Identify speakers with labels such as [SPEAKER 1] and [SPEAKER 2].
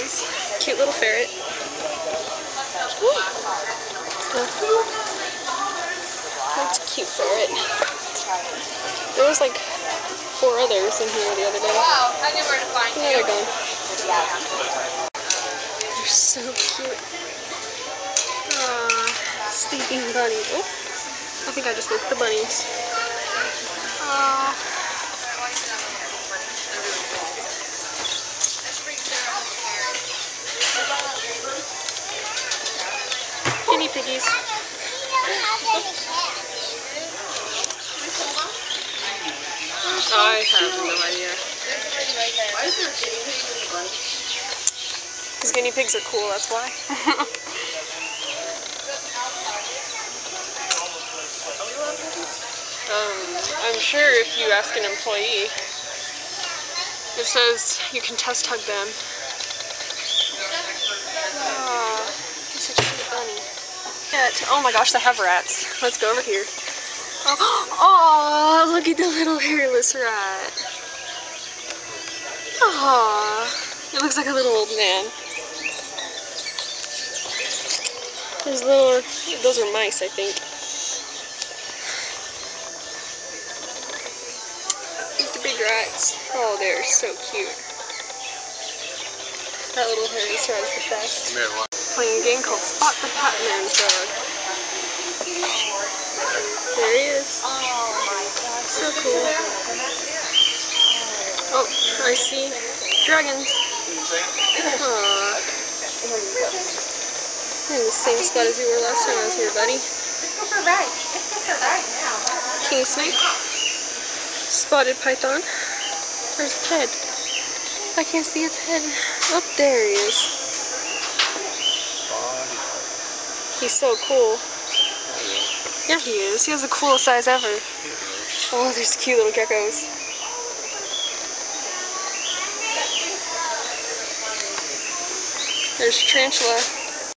[SPEAKER 1] piggies. Cute little ferret. That's a cute ferret. There was like 4 others in here the other day.
[SPEAKER 2] Wow, I knew where to find you.
[SPEAKER 1] Now they're gone. They're so cute. Sleeping bunny. Oh, I think I just woke the bunnies. Guinea piggies. I have no idea. Because guinea pigs are cool, that's why. I'm sure if you ask an employee, it says you can test hug them. Such a cute bunny. Oh my gosh, they have rats. Let's go over here. Oh, look at the little hairless rat. Aww. It looks like a little old man. Those are mice, I think. Look at the big rats. Oh, they're so cute. That little hairless rat is the best. Playing a game called Spot the Pac-Man Frog. There he is. Oh my gosh. So cool. Oh, I see dragons. Aww. You're in the same spot as you were last time I was here, buddy.
[SPEAKER 2] Let's go for a ride. Let's go for a ride now.
[SPEAKER 1] King snake. Spotted python. Where's its head? I can't see its head. Oh, there he is. He's so cool. Yeah, he is. He has the coolest eyes ever. Oh, there's cute little geckos. There's tarantula.